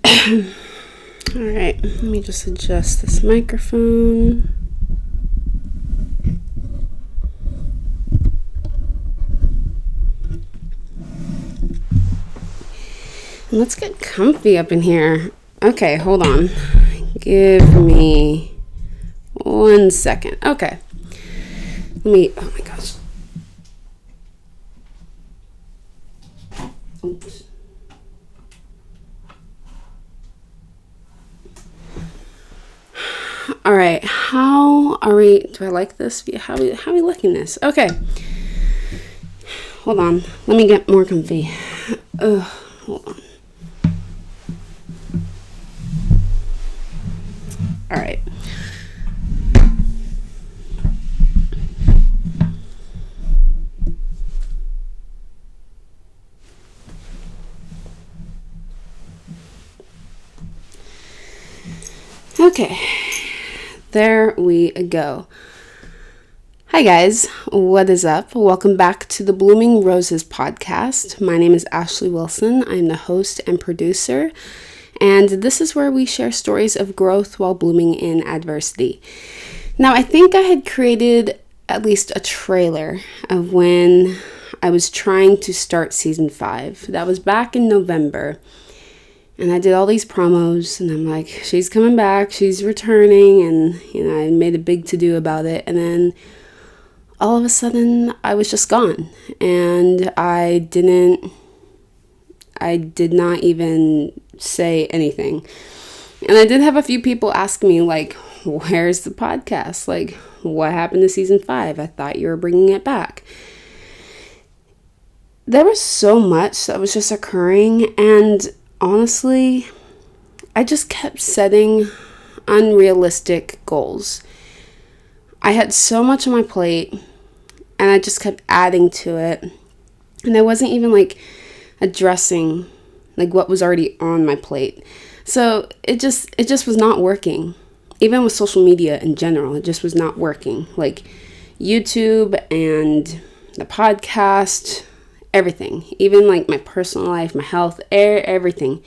All right, let me just adjust this microphone. Let's get comfy up in here. Okay, hold on. Give me 1 second. Okay. Oh my gosh. Oops. All right, how are we? Do I like this? How are we liking this? Okay. Hold on. Let me get more comfy. Hold on. All right. Okay. There we go. Hi guys, what is up? Welcome back to the Blooming Roses podcast. My name is Ashley Wilson. I'm the host and producer, and this is where we share stories of growth while blooming in adversity. Now, I think I had created at least a trailer of when I was trying to start season 5. That was back in November. And I did all these promos, and I'm like, she's coming back, she's returning, and, I made a big to-do about it. And then all of a sudden, I was just gone. And I did not even say anything. And I did have a few people ask me, like, where's the podcast? Like, what happened to season 5? I thought you were bringing it back. There was so much that was just occurring, and honestly, I just kept setting unrealistic goals. I had so much on my plate, and I just kept adding to it. And I wasn't even addressing what was already on my plate. So it just was not working. Even with social media in general, it just was not working. Like YouTube and the podcast, everything, even my personal life, my health, everything.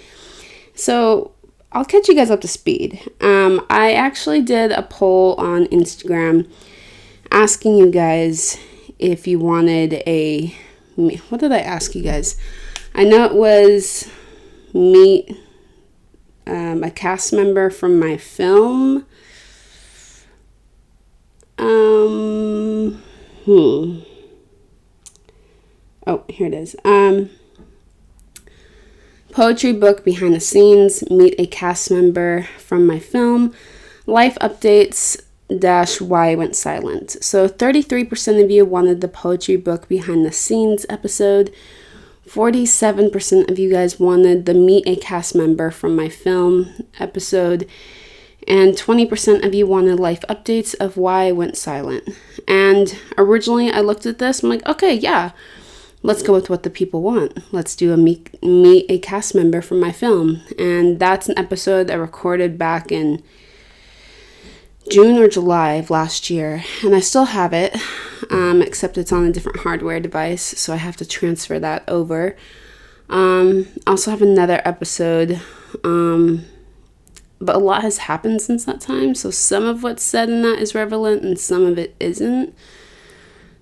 So I'll catch you guys up to speed. I actually did a poll on Instagram asking you guys if you wanted what did I ask you guys? I know it was meet a cast member from my film. Oh, here it is. Poetry book behind the scenes, meet a cast member from my film, life updates - why I went silent. So 33% of you wanted the poetry book behind the scenes episode. 47% of you guys wanted the meet a cast member from my film episode. And 20% of you wanted life updates of why I went silent. And originally I looked at this, I'm like, okay, yeah. Let's go with what the people want. Let's do a meet a cast member from my film. And that's an episode I recorded back in June or July of last year. And I still have it, except it's on a different hardware device, so I have to transfer that over. I also have another episode, but a lot has happened since that time. So some of what's said in that is relevant and some of it isn't.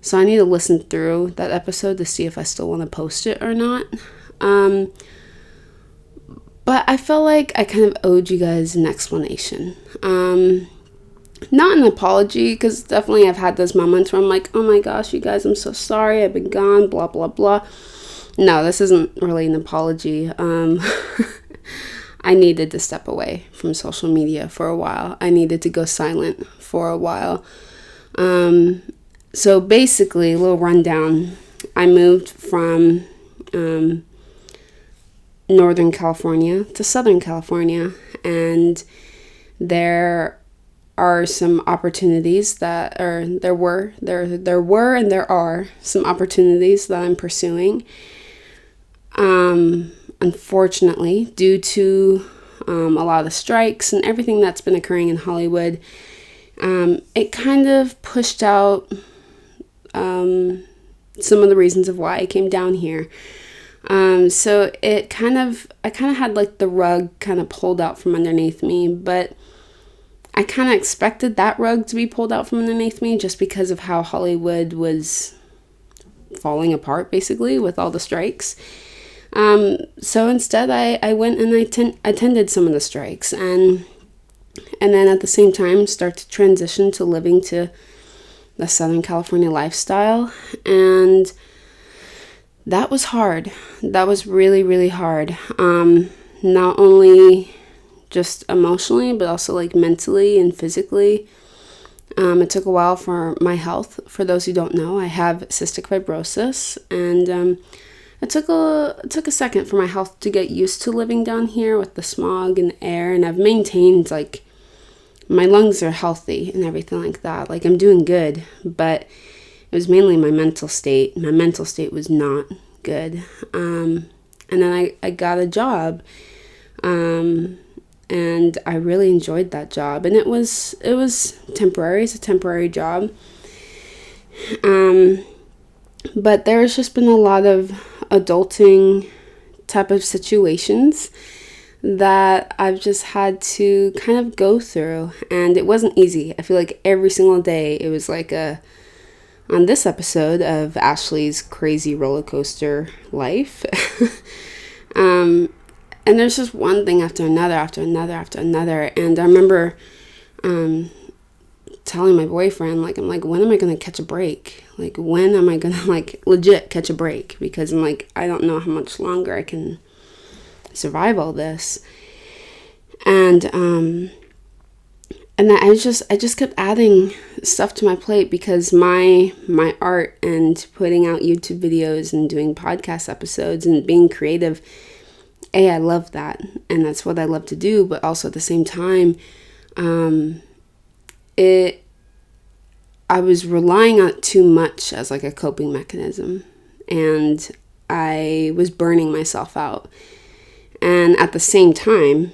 So I need to listen through that episode to see if I still want to post it or not. But I felt like I kind of owed you guys an explanation. Not an apology, because definitely I've had those moments where I'm like, oh my gosh, you guys, I'm so sorry, I've been gone, blah, blah, blah. No, this isn't really an apology. I needed to step away from social media for a while. I needed to go silent for a while. So basically, a little rundown. I moved from Northern California to Southern California, and there are some opportunities there were and there are some opportunities that I'm pursuing. Unfortunately, due to a lot of the strikes and everything that's been occurring in Hollywood, it kind of pushed out some of the reasons of why I came down here. So I kind of had like the rug kind of pulled out from underneath me, but I kind of expected that rug to be pulled out from underneath me just because of how Hollywood was falling apart, basically, with all the strikes. So instead, I went and I attended some of the strikes, and then at the same time start to transition to living to the Southern California lifestyle. And that was hard. That was really, really hard. Not only just emotionally, but also like mentally and physically. It took a while for my health. For those who don't know, I have cystic fibrosis, and it took a second for my health to get used to living down here with the smog and the air. And I've maintained, like, my lungs are healthy and everything like that. Like, I'm doing good, but it was mainly my mental state. My mental state was not good. And then I got a job, and I really enjoyed that job. And it was temporary. It's a temporary job. But there's just been a lot of adulting type of situations that I've just had to kind of go through. And it wasn't easy. I feel like every single day it was like on this episode of Ashley's crazy roller coaster life. And there's just one thing after another, after another, after another. And I remember telling my boyfriend, like, I'm like, when am I going to catch a break? Like, when am I going to, like, legit catch a break? Because I'm like, I don't know how much longer I can survive all this. And I just kept adding stuff to my plate because my art and putting out YouTube videos and doing podcast episodes and being creative, I love that, and that's what I love to do. But also at the same time, I was relying on it too much as like a coping mechanism, and I was burning myself out. And at the same time,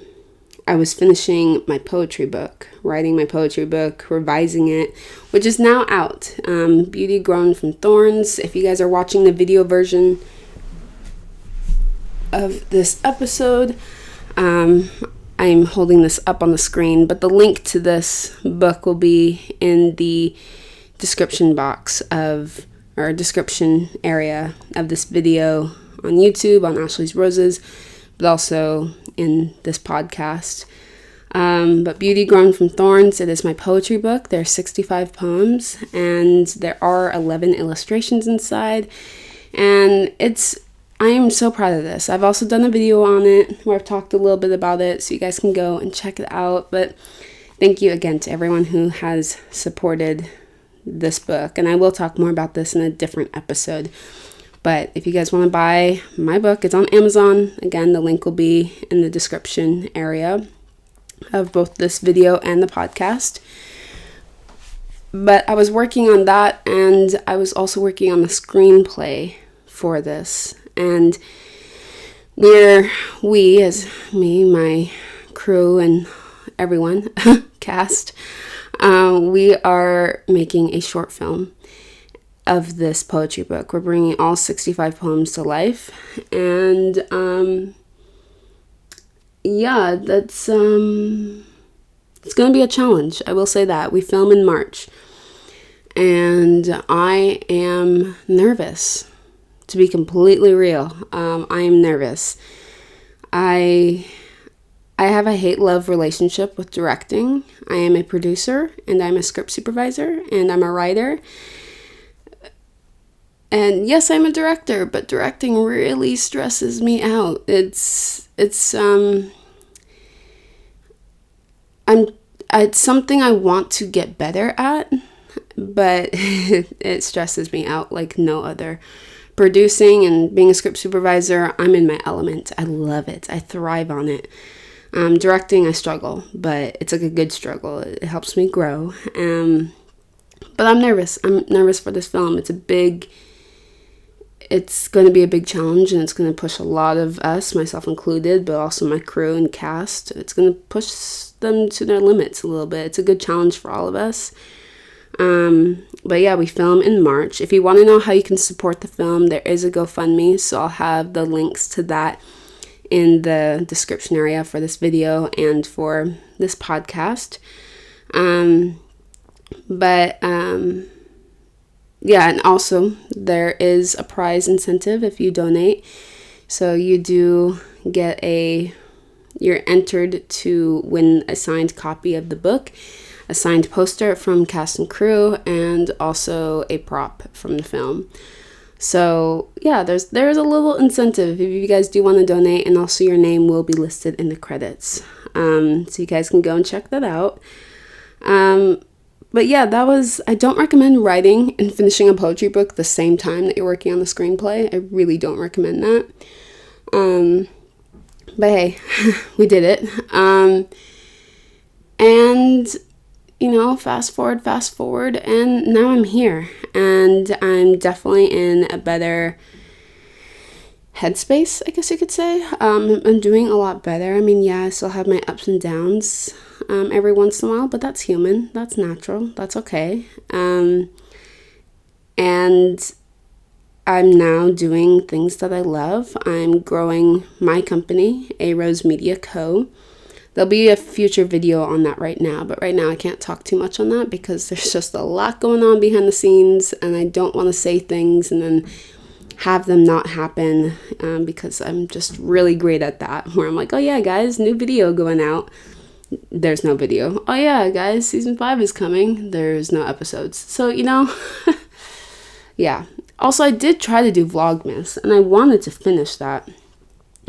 I was finishing my poetry book, writing my poetry book, revising it, which is now out. Beauty Grown from Thorns. If you guys are watching the video version of this episode, I'm holding this up on the screen, but the link to this book will be in the description box or description area of this video on YouTube, on Ashley's Roses, but also in this podcast. But Beauty Grown from Thorns, it is my poetry book. There are 65 poems, and there are 11 illustrations inside, and I am so proud of this. I've also done a video on it where I've talked a little bit about it, so you guys can go and check it out. But thank you again to everyone who has supported this book. And I will talk more about this in a different episode. But if you guys want to buy my book, it's on Amazon. Again, the link will be in the description area of both this video and the podcast. But I was working on that, and I was also working on the screenplay for this. And we, as me, my crew, and everyone, cast, we are making a short film of this poetry book. We're bringing all 65 poems to life. And, yeah, that's, it's going to be a challenge. I will say that. We film in March. And I am nervous. To be completely real, I am nervous. I have a hate-love relationship with directing. I am a producer, and I'm a script supervisor, and I'm a writer. And yes, I'm a director, but directing really stresses me out. It's something I want to get better at, but it stresses me out like no other. Producing and being a script supervisor, I'm in my element. I love it. I thrive on it. Directing, I struggle, but it's like a good struggle. It helps me grow. But I'm nervous. I'm nervous for this film. It's going to be a big challenge, and it's going to push a lot of us, myself included, but also my crew and cast. It's going to push them to their limits a little bit. It's a good challenge for all of us. But yeah, we film in March. If you want to know how you can support the film, there is a GoFundMe, so I'll have the links to that in the description area for this video and for this podcast. Yeah, and also there is a prize incentive if you donate. So you do get you're entered to win a signed copy of the book, a signed poster from cast and crew, and also a prop from the film. So yeah, there's a little incentive if you guys do want to donate, and also your name will be listed in the credits. So you guys can go and check that out. But yeah, I don't recommend writing and finishing a poetry book the same time that you're working on the screenplay. I really don't recommend that. But hey, we did it. And fast forward, and now I'm here, and I'm definitely in a better headspace, I guess you could say. I'm doing a lot better. I mean, yeah, I still have my ups and downs every once in a while, but that's human, that's natural, that's okay. And I'm now doing things that I love. I'm growing my company, A Rose Media Co. There'll be a future video on that right now, but right now I can't talk too much on that because there's just a lot going on behind the scenes, and I don't want to say things and then have them not happen, because I'm just really great at that, where I'm like, oh yeah, guys, new video going out. There's no video. Oh yeah, guys, season 5 is coming. There's no episodes. So, yeah. Also, I did try to do Vlogmas, and I wanted to finish that,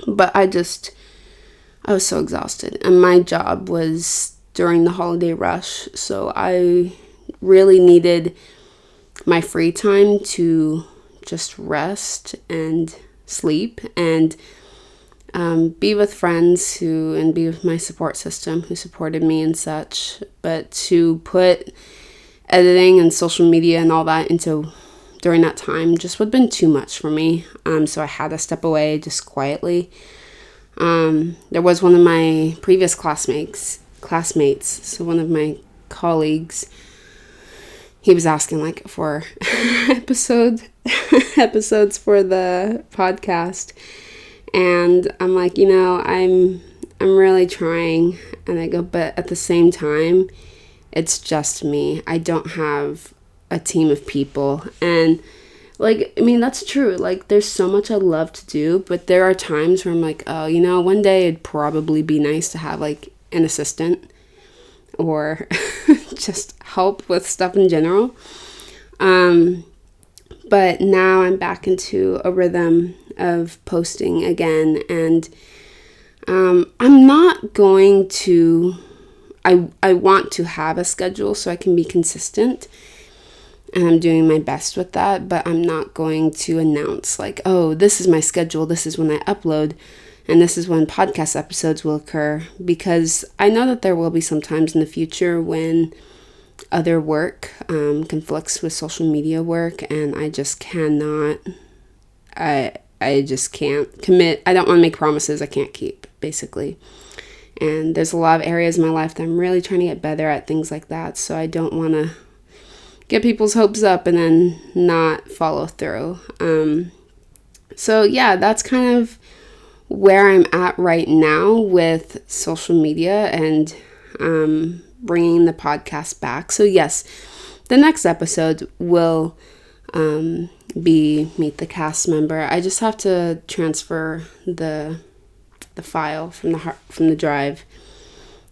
but I was so exhausted, and my job was during the holiday rush, so I really needed my free time to just rest and sleep and be with friends and be with my support system who supported me and such. But to put editing and social media and all that into during that time just would have been too much for me. So I had to step away just quietly. There was one of my previous classmates, so one of my colleagues, he was asking like for episodes for the podcast, and I'm like, I'm really trying, and I go, but at the same time, it's just me. I don't have a team of people, and that's true. Like, there's so much I love to do, but there are times where I'm like, oh, one day it'd probably be nice to have, like, an assistant or just help with stuff in general. But now I'm back into a rhythm of posting again, and I'm not going to... I want to have a schedule so I can be consistent, and I'm doing my best with that, but I'm not going to announce like, oh, this is my schedule, this is when I upload, and this is when podcast episodes will occur, because I know that there will be some times in the future when other work conflicts with social media work, and I just cannot, I just can't commit. I don't want to make promises I can't keep, basically. And there's a lot of areas in my life that I'm really trying to get better at, things like that, so I don't want to get people's hopes up and then not follow through. So yeah, that's kind of where I'm at right now with social media and bringing the podcast back. So yes, the next episode will be Meet the Cast Member. I just have to transfer the file from the drive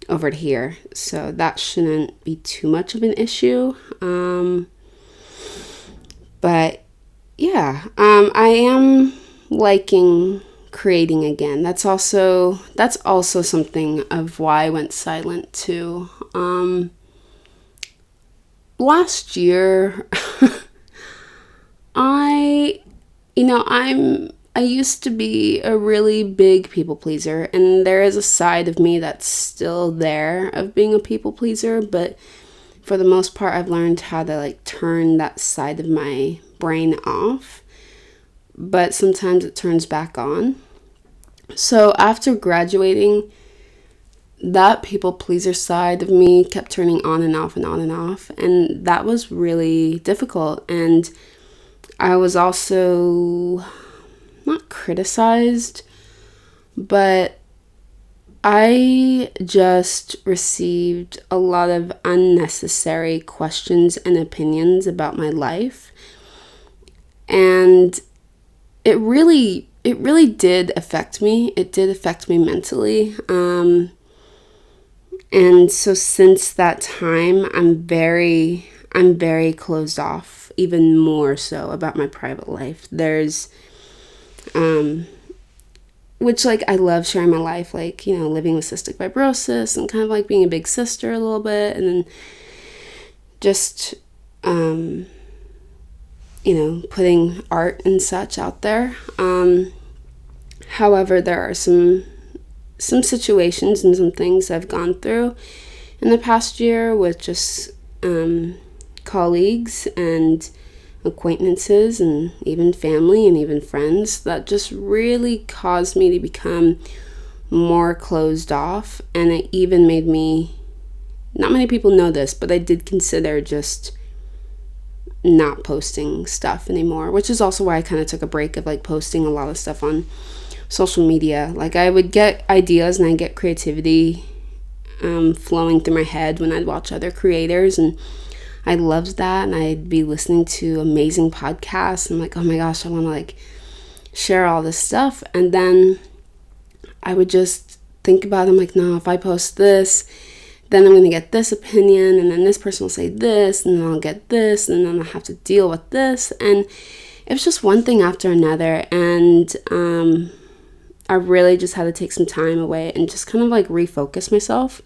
over to here, so that shouldn't be too much of an issue. But yeah, I am liking creating again. That's also something of why I went silent too. Last year, I used to be a really big people pleaser, and there is a side of me that's still there of being a people pleaser, but for the most part, I've learned how to turn that side of my brain off, but sometimes it turns back on. So after graduating, that people pleaser side of me kept turning on and off and on and off. And that was really difficult. And I was also not criticized, but I just received a lot of unnecessary questions and opinions about my life. And it really did affect me. It did affect me mentally. And so since that time, I'm very closed off, even more so about my private life. There's, which, like, I love sharing my life, like, you know, living with cystic fibrosis and kind of like being a big sister a little bit. And then just, you know, putting art and such out there. However, there are some situations and some things I've gone through in the past year with just colleagues and acquaintances and even family and even friends that just really caused me to become more closed off. And it even made me, not many people know this, but I did consider just not posting stuff anymore, which is also why I kind of took a break of like posting a lot of stuff on social media. Like, I would get ideas and I'd get creativity flowing through my head when I'd watch other creators, and I loved that. And I'd be listening to amazing podcasts and like, oh my gosh, I want to like share all this stuff. And then I would just think about it. I'm like, no, if I post this, then I'm going to get this opinion, and then this person will say this, and then I'll get this, and then I'll have to deal with this. And it was just one thing after another. And I really just had to take some time away and just kind of like refocus myself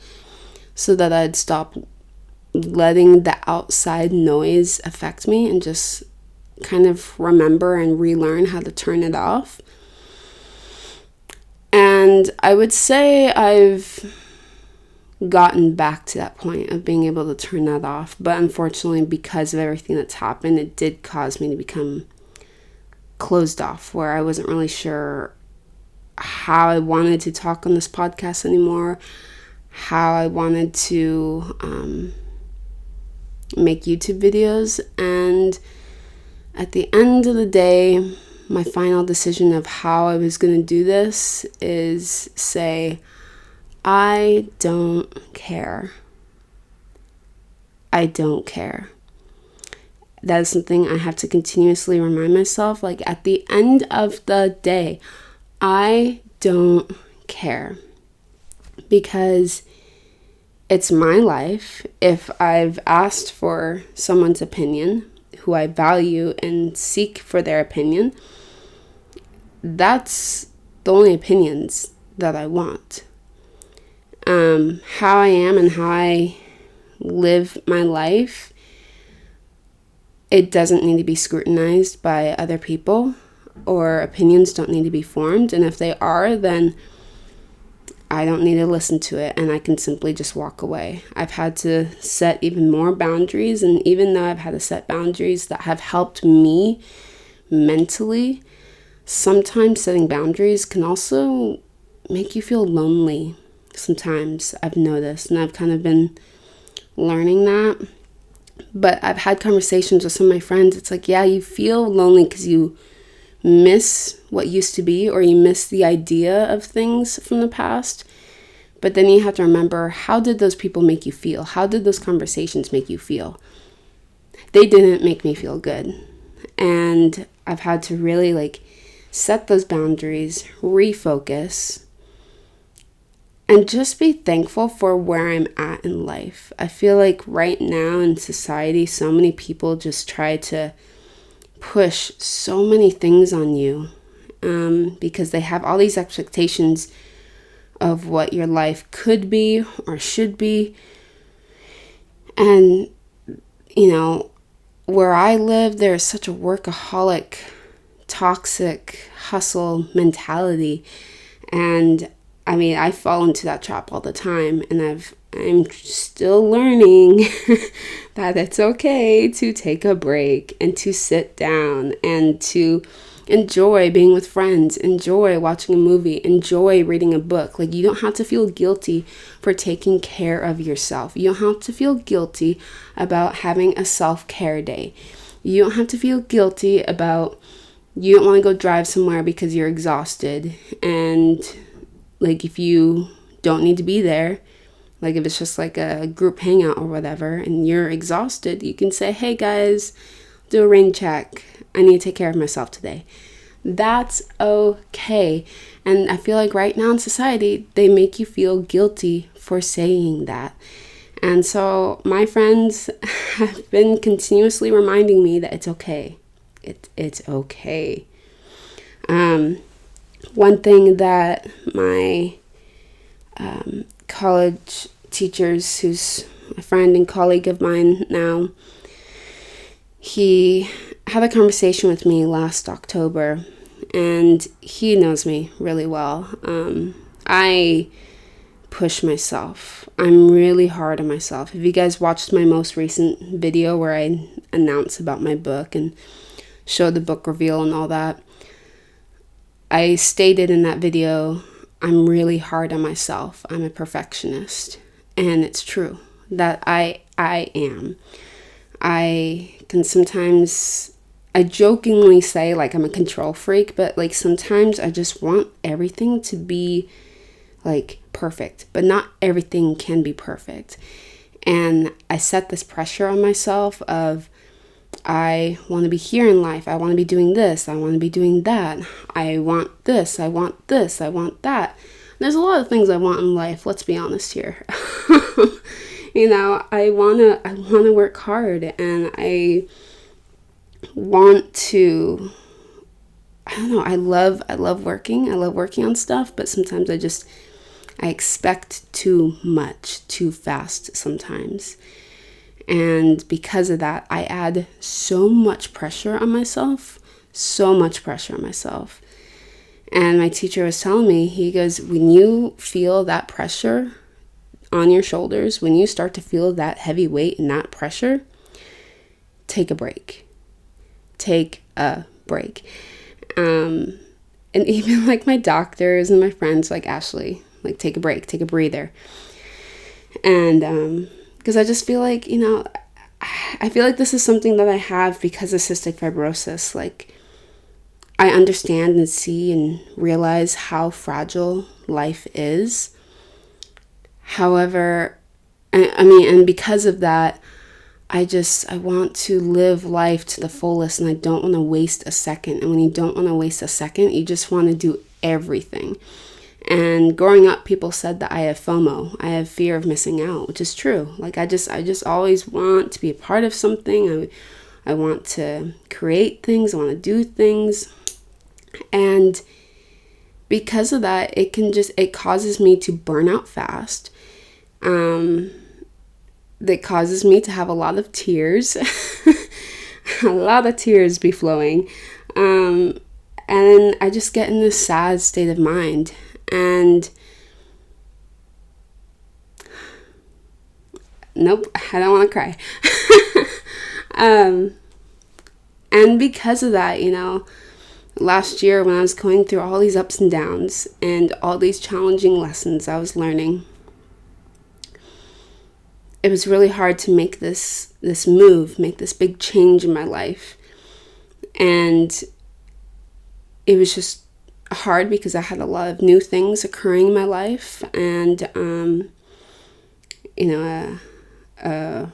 so that I'd stop letting the outside noise affect me and just kind of remember and relearn how to turn it off. And I would say I've gotten back to that point of being able to turn that off. But unfortunately, because of everything that's happened, it did cause me to become closed off, where I wasn't really sure how I wanted to talk on this podcast anymore, how I wanted to make YouTube videos. And at the end of the day, my final decision of how I was going to do this is say, I don't care. I don't care. That is something I have to continuously remind myself. Like, at the end of the day, I don't care, because it's my life. If I've asked for someone's opinion, who I value and seek for their opinion, that's the only opinions that I want. How I am and how I live my life, it doesn't need to be scrutinized by other people, or opinions don't need to be formed. And if they are, then I don't need to listen to it, and I can simply just walk away. I've had to set even more boundaries, and even though I've had to set boundaries that have helped me mentally, sometimes setting boundaries can also make you feel lonely. Sometimes I've noticed, and I've kind of been learning that. But I've had conversations with some of my friends. It's like, yeah, you feel lonely because you miss what used to be, or you miss the idea of things from the past. But then you have to remember, how did those people make you feel? How did those conversations make you feel? They didn't make me feel good. And I've had to really like set those boundaries, refocus, and just be thankful for where I'm at in life. I feel like right now in society, so many people just try to push so many things on you because they have all these expectations of what your life could be or should be. And, you know, where I live, there's such a workaholic, toxic hustle mentality. And I mean, I fall into that trap all the time, and I'm still learning that it's okay to take a break and to sit down and to Enjoy being with friends, enjoy watching a movie, enjoy reading a book. Like, you don't have to feel guilty for taking care of yourself. You don't have to feel guilty about having a self-care day. You don't have to feel guilty about you don't want to go drive somewhere because you're exhausted. And like, if you don't need to be there, like if it's just like a group hangout or whatever, and you're exhausted, you can say, hey guys, do a rain check. I need to take care of myself today. That's okay. And I feel like right now in society, they make you feel guilty for saying that. And so my friends have been continuously reminding me that it's okay. It's okay. One thing that my college teachers, who's a friend and colleague of mine now, he had a conversation with me last October, and he knows me really well. I push myself. I'm really hard on myself. If you guys watched my most recent video where I announced about my book and showed the book reveal and all that, I stated in that video, I'm really hard on myself. I'm a perfectionist. And it's true that I am. I can sometimes, I jokingly say like I'm a control freak, but like sometimes I just want everything to be like perfect, but not everything can be perfect. And I set this pressure on myself of, I want to be here in life. I want to be doing this. I want to be doing that. I want this. I want this. I want that. There's a lot of things I want in life. Let's be honest here. You know, I wanna work hard, and I want to. I don't know. I love working. I love working on stuff, but sometimes I expect too much, too fast sometimes. And because of that, I add so much pressure on myself. And my teacher was telling me, he goes, when you feel that pressure on your shoulders, when you start to feel that heavy weight and that pressure, take a break. And even like my doctors and my friends, like Ashley, like take a break, take a breather. And because I just feel like, you know, I feel like this is something that I have because of cystic fibrosis. Like, I understand and see and realize how fragile life is. However, and because of that, I want to live life to the fullest, and I don't want to waste a second. And when you don't want to waste a second, you just want to do everything. And growing up, people said that I have FOMO. I have fear of missing out, which is true. Like, I just always want to be a part of something. I want to create things. I want to do things. And because of that, it causes me to burn out fast. That causes me to have a lot of tears. A lot of tears be flowing. And I just get in this sad state of mind. And nope, I don't want to cry. And because of that, you know, last year when I was going through all these ups and downs and all these challenging lessons I was learning, it was really hard to make this move, make this big change in my life. And it was just hard because I had a lot of new things occurring in my life, and you know, a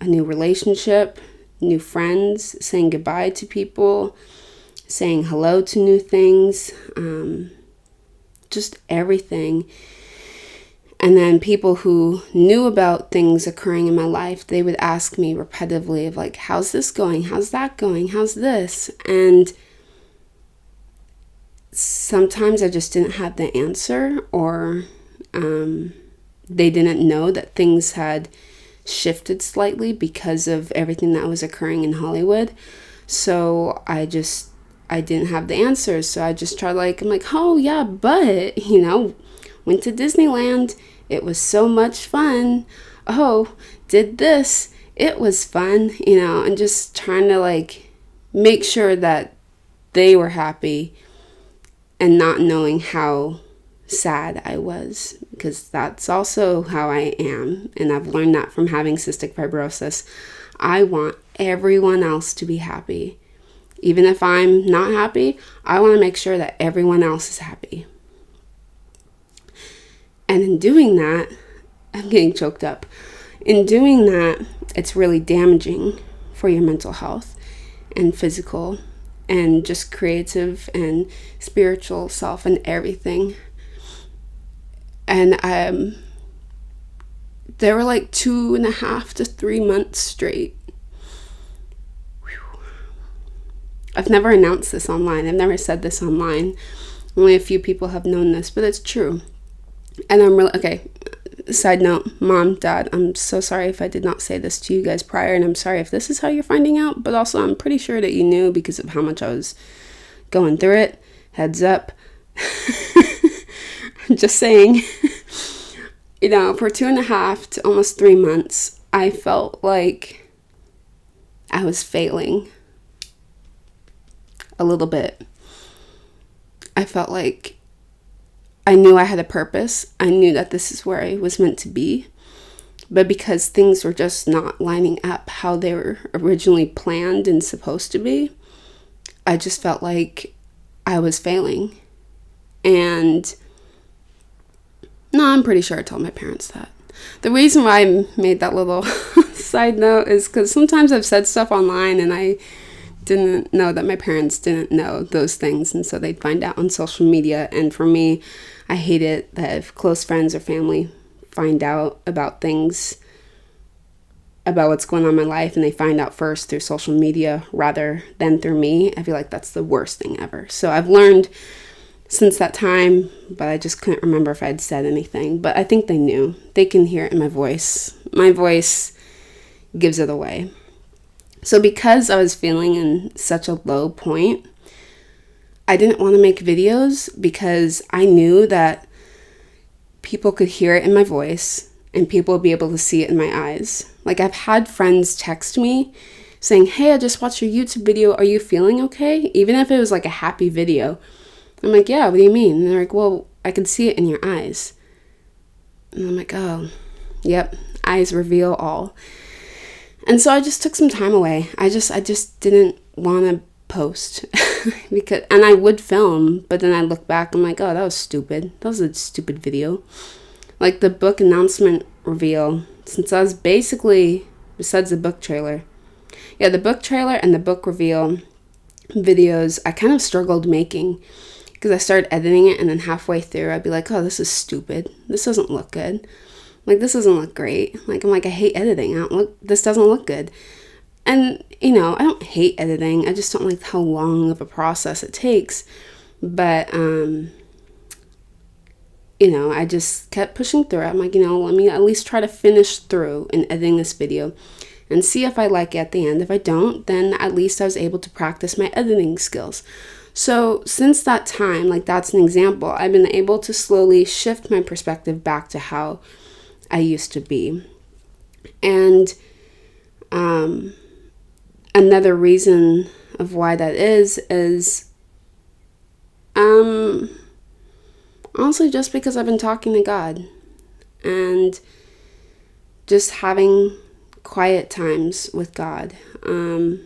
new relationship, new friends, saying goodbye to people, saying hello to new things, just everything. And then people who knew about things occurring in my life, they would ask me repetitively of like, how's this going? How's that going? How's this? And sometimes I just didn't have the answer, or they didn't know that things had shifted slightly because of everything that was occurring in Hollywood. So I didn't have the answers. So I just tried I'm like, oh yeah, but, you know, went to Disneyland. It was so much fun. Oh, did this. It was fun, you know, and just trying to make sure that they were happy and not knowing how sad I was, because that's also how I am. And I've learned that from having cystic fibrosis. I want everyone else to be happy. Even if I'm not happy, I want to make sure that everyone else is happy. And in doing that, I'm getting choked up. In doing that, it's really damaging for your mental health and physical and just creative and spiritual self and everything. And there were like 2.5 to 3 months straight. Whew. I've never announced this online. I've never said this online. Only a few people have known this, but it's true. And I'm really, okay, side note, Mom, Dad, I'm so sorry if I did not say this to you guys prior, and I'm sorry if this is how you're finding out, but also I'm pretty sure that you knew because of how much I was going through it. Heads up. I'm just saying, you know, for 2.5 to almost 3 months, I felt like I was failing a little bit. I felt like I knew I had a purpose. I knew that this is where I was meant to be. But because things were just not lining up how they were originally planned and supposed to be, I just felt like I was failing. And no, I'm pretty sure I told my parents that. The reason why I made that little side note is because sometimes I've said stuff online and I didn't know that my parents didn't know those things, and so they'd find out on social media. And for me, I hate it that if close friends or family find out about things, about what's going on in my life, and they find out first through social media rather than through me. I feel like that's the worst thing ever. So I've learned since that time, but I just couldn't remember if I'd said anything. But I think they knew. They can hear it in my voice. My voice gives it away. So because I was feeling in such a low point, I didn't want to make videos because I knew that people could hear it in my voice and people would be able to see it in my eyes. Like, I've had friends text me saying, "Hey, I just watched your YouTube video. Are you feeling okay?" Even if it was like a happy video. I'm like, "Yeah, what do you mean?" And they're like, "Well, I can see it in your eyes." And I'm like, "Oh, yep, eyes reveal all." And so I just took some time away. I just didn't want to post and I would film, but then I look back, I'm like, "Oh, that was stupid. That was a stupid video." Like the book announcement reveal, since I was basically, besides the book trailer, the book trailer and the book reveal videos, I kind of struggled making because I started editing it, and then halfway through I'd be like, "Oh, this is stupid. This doesn't look good. Like, this doesn't look great." Like, I'm like, I hate editing. This doesn't look good. And, you know, I don't hate editing. I just don't like how long of a process it takes. But, you know, I just kept pushing through it. I'm like, you know, let me at least try to finish through in editing this video and see if I like it at the end. If I don't, then at least I was able to practice my editing skills. So since that time, like, that's an example, I've been able to slowly shift my perspective back to how I used to be. And another reason of why that is honestly just because I've been talking to God and just having quiet times with God. I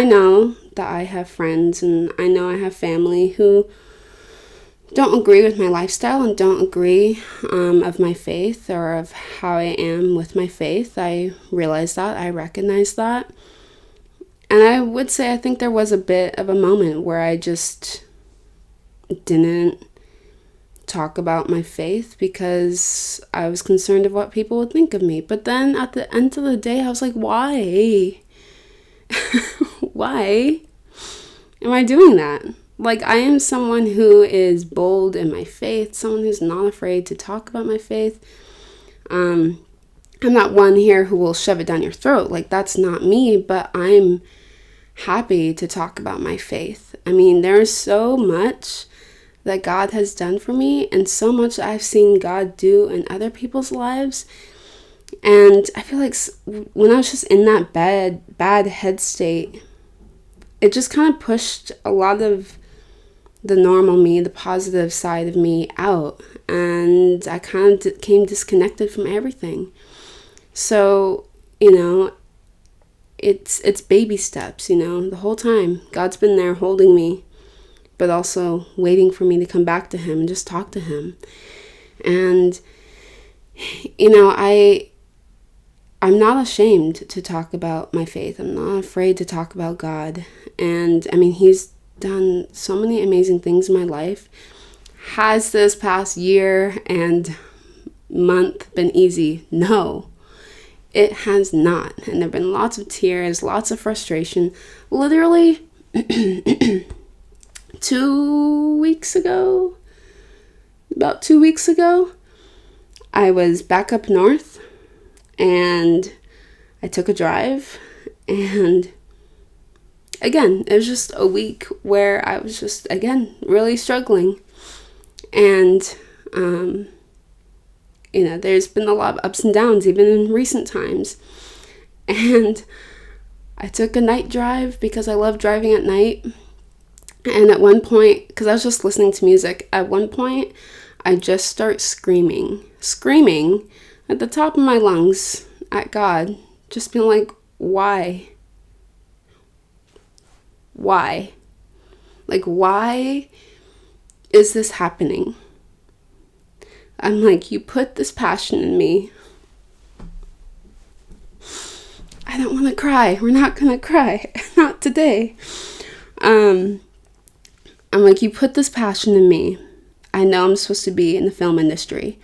know that I have friends and I know I have family who don't agree with my lifestyle and don't agree of my faith or of how I am with my faith. I realize that. I recognize that. And I would say I think there was a bit of a moment where I just didn't talk about my faith because I was concerned of what people would think of me. But then at the end of the day, I was like, why? Why am I doing that? Like, I am someone who is bold in my faith, someone who's not afraid to talk about my faith. I'm not one here who will shove it down your throat. Like, that's not me, but I'm happy to talk about my faith. I mean, there's so much that God has done for me and so much I've seen God do in other people's lives. And I feel like when I was just in that bad head state, it just kind of pushed a lot of the normal me, the positive side of me out. And I kind of became disconnected from everything. So, it's baby steps, the whole time. God's been there holding me, but also waiting for me to come back to him and just talk to him. And, I'm not ashamed to talk about my faith. I'm not afraid to talk about God. And he's done so many amazing things in my life. Has this past year and month been easy? No, it has not. And there have been lots of tears, lots of frustration. Literally 2 weeks ago, about 2 weeks ago, I was back up north and I took a drive, and again, it was just a week where I was just, again, really struggling. And, there's been a lot of ups and downs, even in recent times. And I took a night drive because I love driving at night. And at one point, because I was just listening to music, at one point, I just start screaming at the top of my lungs at God, just being like, why? Why? Like, why is this happening? I'm like, you put this passion in me. I don't want to cry. We're not going to cry. Not today. I'm like, you put this passion in me. I know I'm supposed to be in the film industry.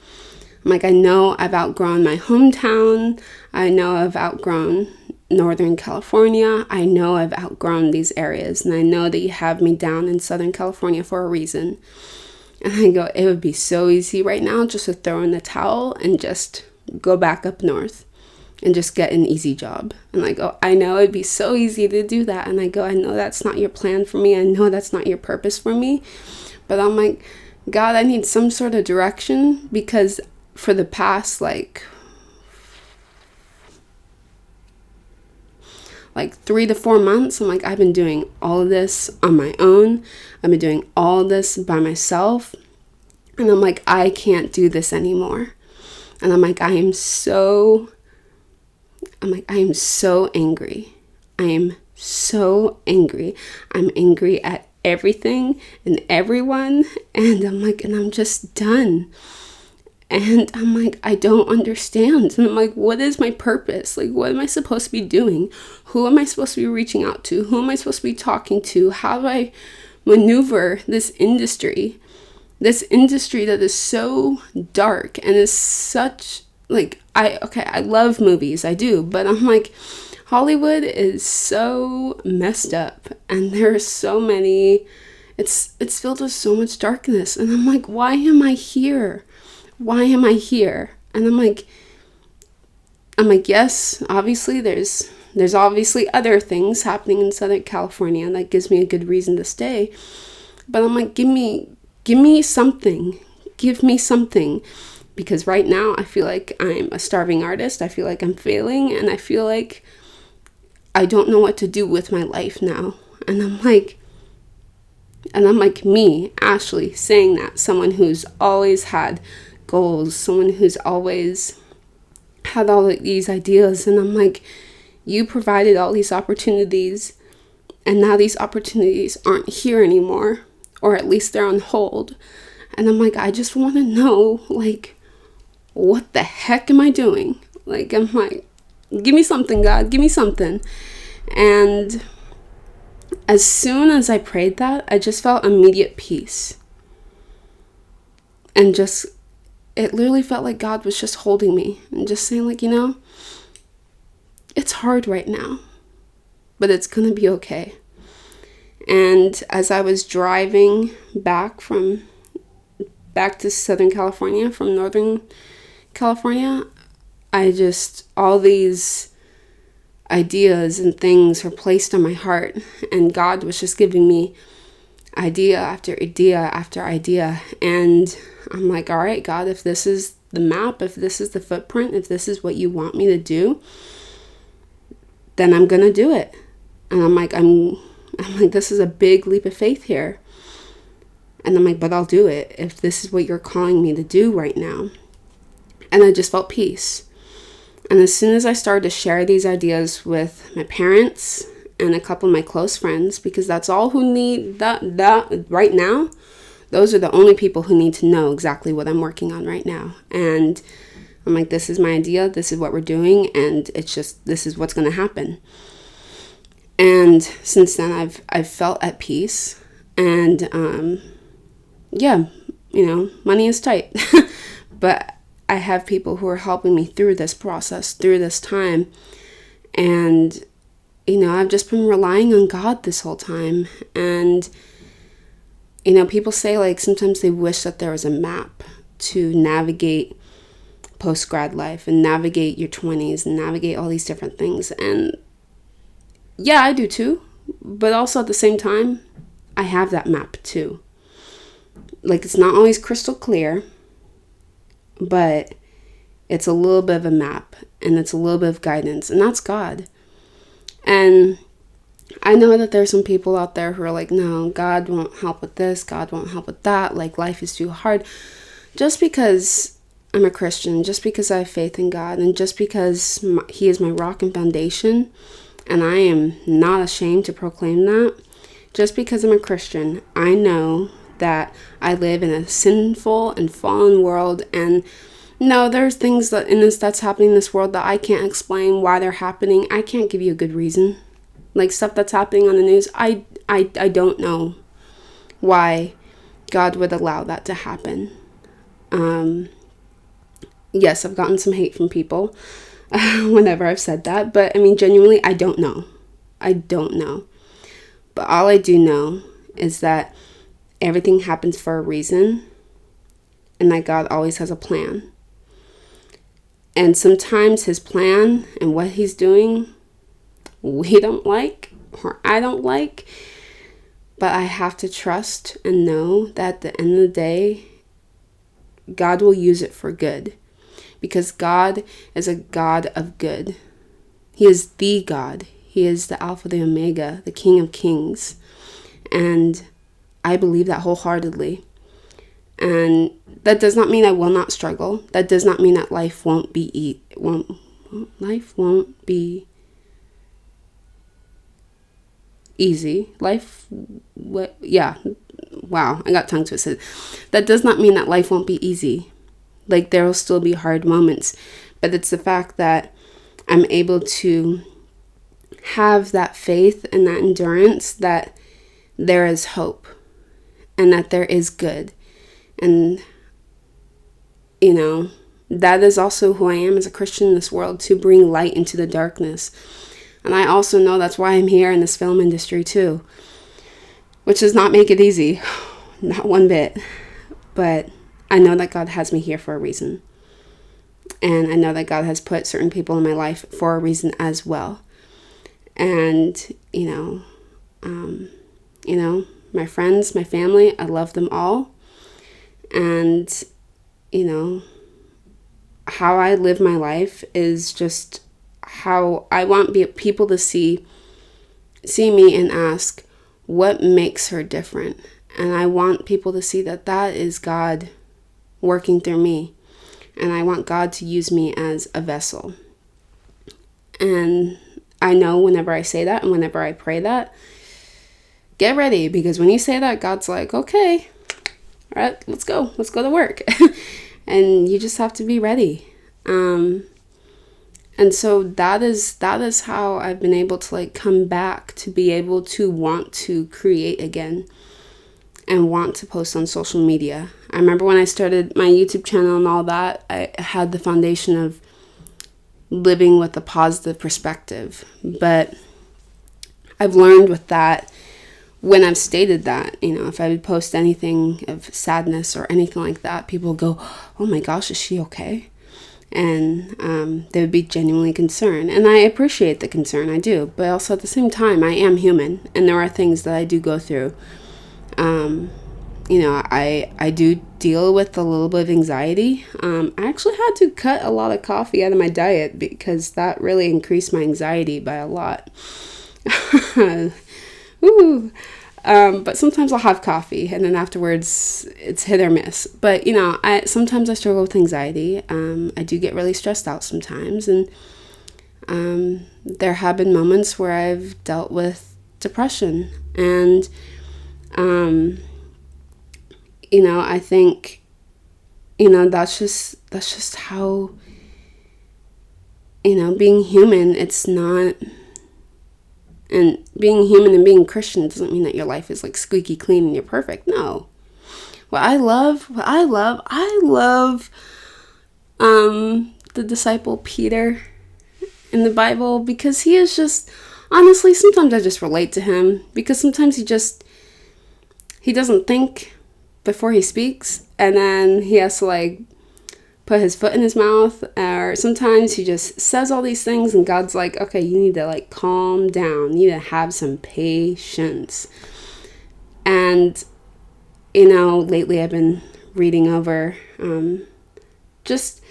I'm like, I know I've outgrown my hometown. I know I've outgrown Northern California. I know I've outgrown these areas. And I know that you have me down in Southern California for a reason. And I go, it would be so easy right now just to throw in the towel and just go back up north and just get an easy job. And I go, I know it'd be so easy to do that. And I go, I know that's not your plan for me. I know that's not your purpose for me. But I'm like, God, I need some sort of direction, because for the past like 3 to 4 months, I'm like, I've been doing all of this on my own. I've been doing all this by myself. And I'm like, I can't do this anymore. And I'm like, I am so angry. I am so angry. I'm angry at everything and everyone. And I'm like, and I'm just done. And I'm like, I don't understand. And I'm like, what is my purpose? Like, what am I supposed to be doing? Who am I supposed to be reaching out to? Who am I supposed to be talking to? How do I maneuver this industry? This industry that is so dark and is such, like, I love movies, I do. But I'm like, Hollywood is so messed up. And there are so many, it's filled with so much darkness. And I'm like, why am I here? Why am I here? And I'm like, yes, obviously there's obviously other things happening in Southern California, and that gives me a good reason to stay. But I'm like, give me something. Give me something. Because right now I feel like I'm a starving artist. I feel like I'm failing, and I feel like I don't know what to do with my life now. And I'm like, me, Ashley, saying that, someone who's always had goals, someone who's always had all of these ideas. And I'm like, you provided all these opportunities, and now these opportunities aren't here anymore, or at least they're on hold. And I'm like, I just want to know, like, what the heck am I doing? Like, I'm like, give me something, God, give me something. And as soon as I prayed that, I just felt immediate peace. And just, it literally felt like God was just holding me and just saying, like, it's hard right now, but it's going to be okay. And as I was driving back to Southern California from Northern California, all these ideas and things were placed on my heart, and God was just giving me idea after idea after idea. And I'm like, all right, God, if this is the map, if this is the footprint, if this is what you want me to do, then I'm gonna do it. And I'm like, I'm I'm like, this is a big leap of faith here. And I'm like, but I'll do it if this is what you're calling me to do right now. And I just felt peace. And as soon as I started to share these ideas with my parents and a couple of my close friends, because that's all who need that right now, those are the only people who need to know exactly what I'm working on right now. And I'm like, this is my idea, this is what we're doing, and it's just, this is what's going to happen. And since then, I've felt at peace. And yeah, money is tight. But I have people who are helping me through this process, through this time. And, I've just been relying on God this whole time. And, people say, like, sometimes they wish that there was a map to navigate post-grad life and navigate your 20s and navigate all these different things. And yeah, I do too. But also at the same time, I have that map too. Like, it's not always crystal clear, but it's a little bit of a map and it's a little bit of guidance, and that's God. And I know that there's some people out there who are like, no, God won't help with this, God won't help with that, like life is too hard. Just because I'm a Christian, just because I have faith in God, and just because He is my rock and foundation, and I am not ashamed to proclaim that, just because I'm a Christian, I know that I live in a sinful and fallen world, and no, there's things that's happening in this world that I can't explain why they're happening. I can't give you a good reason. Like stuff that's happening on the news, I don't know why God would allow that to happen. Yes, I've gotten some hate from people whenever I've said that, but I mean, genuinely, I don't know. But all I do know is that everything happens for a reason, and that God always has a plan. And sometimes His plan and what He's doing, we don't like, or I don't like, but I have to trust and know that at the end of the day, God will use it for good, because God is a God of good. He is the God. He is the Alpha, the Omega, the King of Kings. And I believe that wholeheartedly. And that does not mean I will not struggle. That does not mean that life won't be easy. Wow, I got tongue twisted. That does not mean that life won't be easy. Like, there will still be hard moments. But it's the fact that I'm able to have that faith and that endurance that there is hope and that there is good. And, that is also who I am as a Christian in this world, to bring light into the darkness. And I also know that's why I'm here in this film industry too, which does not make it easy, not one bit. But I know that God has me here for a reason. And I know that God has put certain people in my life for a reason as well. And, my friends, my family, I love them all. And, how I live my life is just how I want people to see me and ask, what makes her different? And I want people to see that is God working through me. And I want God to use me as a vessel. And I know whenever I say that and whenever I pray that, get ready, because when you say that, God's like, okay, all right, let's go to work. And you just have to be ready. And so that is how I've been able to come back to be able to want to create again and want to post on social media. I remember when I started my YouTube channel and all that, I had the foundation of living with a positive perspective. But I've learned with that, when I've stated that, if I would post anything of sadness or anything like that, people go, oh my gosh, is she okay? And they would be genuinely concerned. And I appreciate the concern, I do. But also at the same time, I am human. And there are things that I do go through. I do deal with a little bit of anxiety. I actually had to cut a lot of coffee out of my diet because that really increased my anxiety by a lot. Woo. But sometimes I'll have coffee, and then afterwards it's hit or miss. But sometimes I struggle with anxiety. I do get really stressed out sometimes, and there have been moments where I've dealt with depression, and I think that's just how being human. It's not. And being human and being Christian doesn't mean that your life is like squeaky clean and you're perfect. No. I love the disciple Peter in the Bible, because he is just, honestly, sometimes I just relate to him, because sometimes he doesn't think before he speaks, and then he has to put his foot in his mouth, or sometimes he just says all these things and God's like, okay, you need to calm down, you need to have some patience. And lately I've been reading over just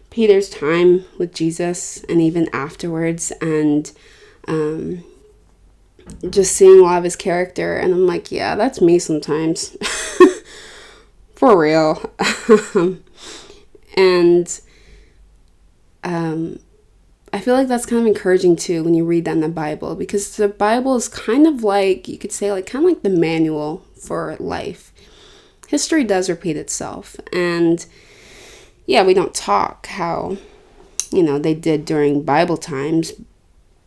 Peter's time with Jesus, and even afterwards, and just seeing a lot of his character, and I'm like, yeah, that's me sometimes. For real. And I feel like that's kind of encouraging too when you read that in the Bible, because the Bible is kind of you could say kind of like the manual for life. History does repeat itself, and yeah, we don't talk how they did during Bible times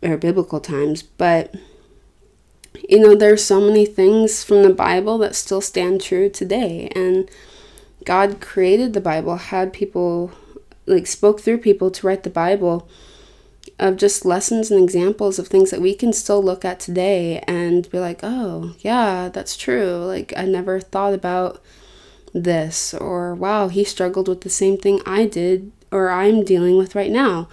or biblical times, but there's so many things from the Bible that still stand true today, and God created the Bible, had people, spoke through people to write the Bible, of just lessons and examples of things that we can still look at today and be like, oh, yeah, that's true. I never thought about this, or wow, he struggled with the same thing I did, or I'm dealing with right now.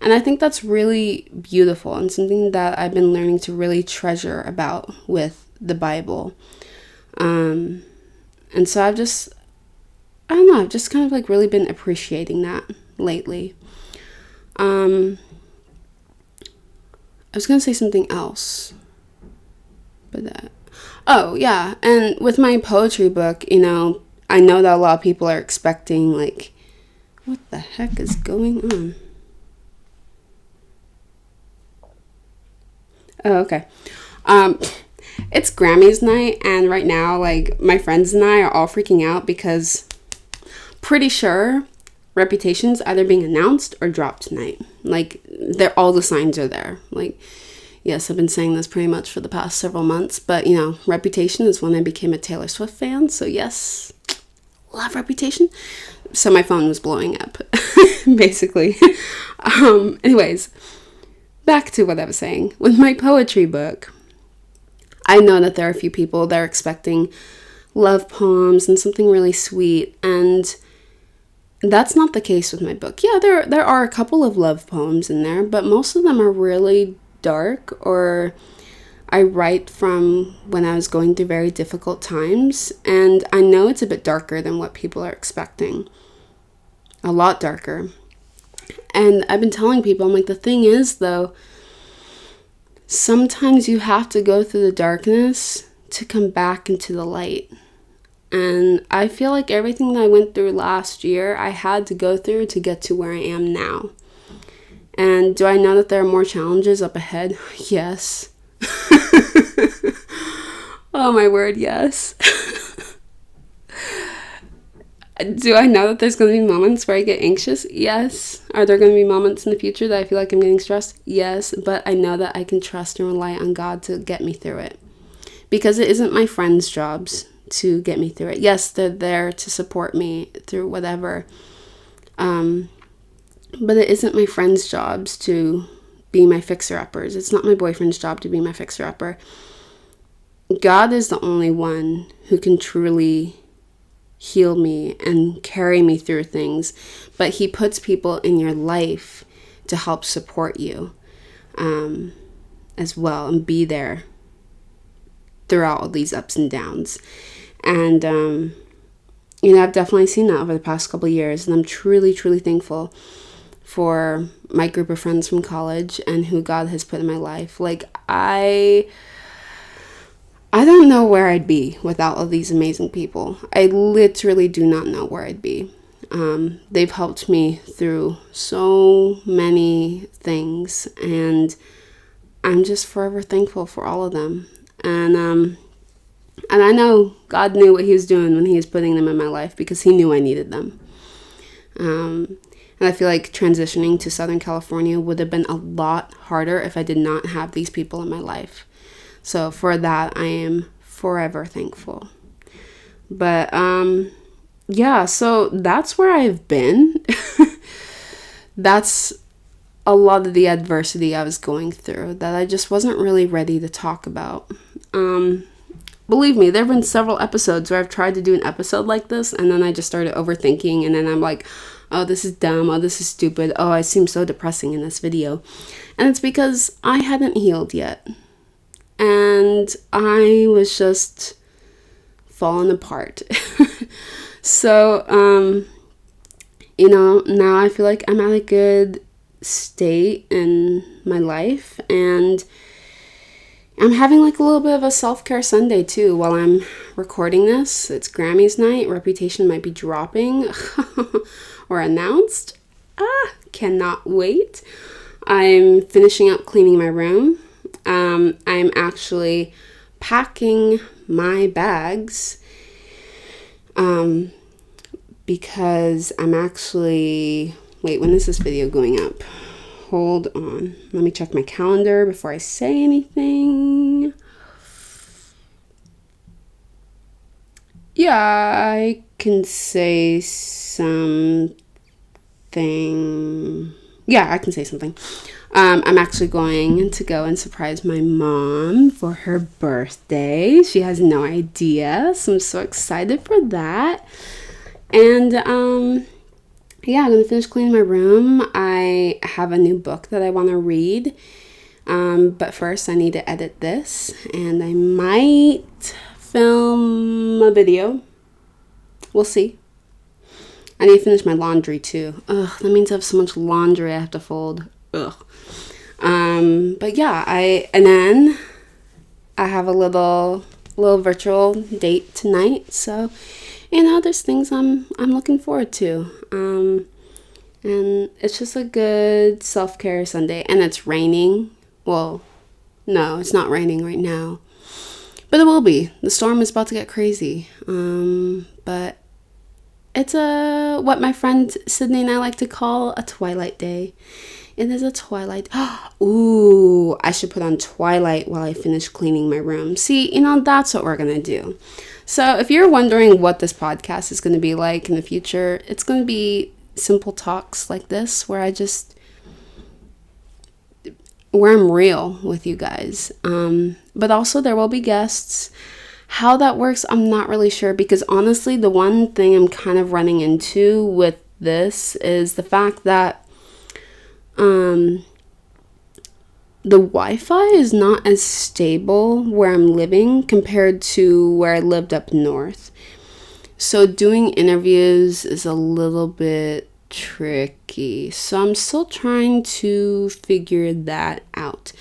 And I think that's really beautiful, and something that I've been learning to really treasure about with the Bible. And so I've just kind of really been appreciating that lately. I was going to say something else, but oh yeah. And with my poetry book, I know that a lot of people are expecting what the heck is going on? Oh, okay. It's Grammys night, and right now, my friends and I are all freaking out because pretty sure Reputation's either being announced or dropped tonight. All the signs are there. Yes, I've been saying this pretty much for the past several months, but Reputation is when I became a Taylor Swift fan, so yes, love Reputation. So my phone was blowing up, basically. Anyways, back to what I was saying. With my poetry book, I know that there are a few people that are expecting love poems and something really sweet, and that's not the case with my book. Yeah, there are a couple of love poems in there, but most of them are really dark, or I write from when I was going through very difficult times, and I know it's a bit darker than what people are expecting. A lot darker. And I've been telling people, I'm like, the thing is, though, sometimes you have to go through the darkness to come back into the light. And I feel like everything that I went through last year, I had to go through to get to where I am now. And do I know that there are more challenges up ahead? Yes. Oh my word, yes. Do I know that there's going to be moments where I get anxious? Yes. Are there going to be moments in the future that I feel like I'm getting stressed? Yes. But I know that I can trust and rely on God to get me through it. Because it isn't my friends' jobs to get me through it. Yes, they're there to support me through whatever. But it isn't my friends' jobs to be my fixer-uppers. It's not my boyfriend's job to be my fixer-upper. God is the only one who can truly heal me and carry me through things. But he puts people in your life to help support you as well, and be there throughout all these ups and downs. And, I've definitely seen that over the past couple of years, and I'm truly, truly thankful for my group of friends from college and who God has put in my life. I don't know where I'd be without all these amazing people. I literally do not know where I'd be. They've helped me through so many things, and I'm just forever thankful for all of them. And I know God knew what he was doing when he was putting them in my life, because he knew I needed them. And I feel like transitioning to Southern California would have been a lot harder if I did not have these people in my life. So for that, I am forever thankful. But yeah, so that's where I've been. That's a lot of the adversity I was going through that I just wasn't really ready to talk about. Believe me, there have been several episodes where I've tried to do an episode like this, and then I just started overthinking, and then I'm like, oh, this is dumb, oh, this is stupid, oh, I seem so depressing in this video. And it's because I hadn't healed yet. And I was just falling apart. So, now I feel like I'm at a good state in my life, and I'm having like a little bit of a self-care Sunday too while I'm recording this. It's Grammys night. Reputation might be dropping or announced. Cannot wait. I'm finishing up cleaning my room. I'm actually packing my bags because I'm actually... Wait, when is this video going up? Hold on. Let me check my calendar before I say anything. Yeah, I can say something. Yeah, I can say something. I'm actually going to go and surprise my mom for her birthday. She has no idea, so I'm so excited for that. And yeah, I'm going to finish cleaning my room. I have a new book that I want to read. But first I need to edit this, and I might film a video. We'll see. I need to finish my laundry too. Ugh, that means I have so much laundry I have to fold. Ugh. But yeah, and then I have a little virtual date tonight. So, there's things I'm looking forward to. And it's just a good self-care Sunday, and it's raining. Well, no, it's not raining right now, but it will be. The storm is about to get crazy. But it's what my friend Sydney and I like to call a twilight day. It is a twilight. Ooh, I should put on Twilight while I finish cleaning my room. See, that's what we're going to do. So if you're wondering what this podcast is going to be like in the future, it's going to be simple talks like this where I'm real with you guys. But also there will be guests. How that works, I'm not really sure, because honestly, the one thing I'm kind of running into with this is the fact that the Wi-Fi is not as stable where I'm living compared to where I lived up north. So doing interviews is a little bit tricky. So I'm still trying to figure that out.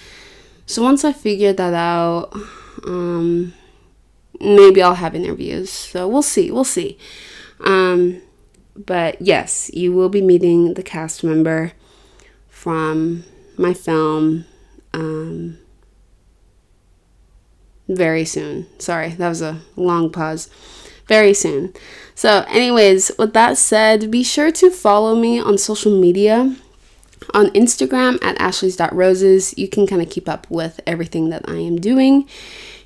So once I figure that out, maybe I'll have interviews. So we'll see. But yes, you will be meeting the cast member from my film very soon. Sorry, that was a long pause. Very soon. So anyways, with that said, be sure to follow me on social media. On Instagram at ashleys.roses, you can kind of keep up with everything that I am doing.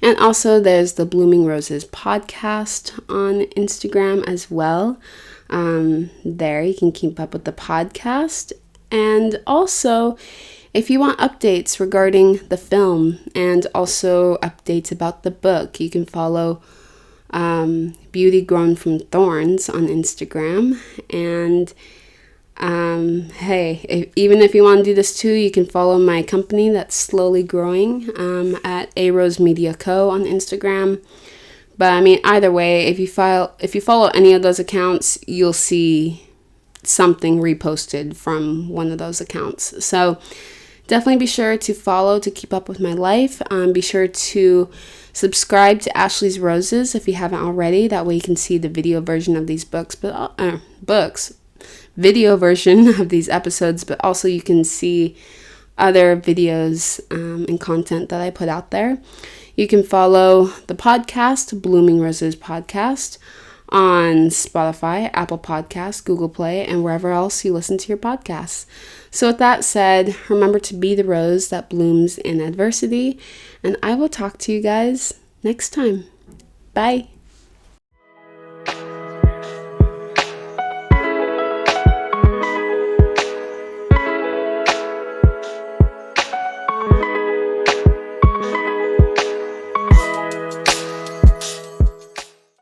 And also there's the Blooming Roses podcast on Instagram as well. There you can keep up with the podcast. And also, if you want updates regarding the film and also updates about the book, you can follow Beauty Grown from Thorns on Instagram. And hey, even if you want to do this too, you can follow my company that's slowly growing at A Rose Media Co. on Instagram. But either way, if you follow any of those accounts, you'll see something reposted from one of those accounts. So Definitely be sure to follow to keep up with my life. Be sure to subscribe to Ashley's Roses if you haven't already. That way you can see the video version of these video version of these episodes, but also you can see other videos and content that I put out there. You can follow the podcast, Blooming Roses Podcast, on Spotify, Apple Podcasts, Google Play, and wherever else you listen to your podcasts. So with that said, remember to be the rose that blooms in adversity, and I will talk to you guys next time. Bye.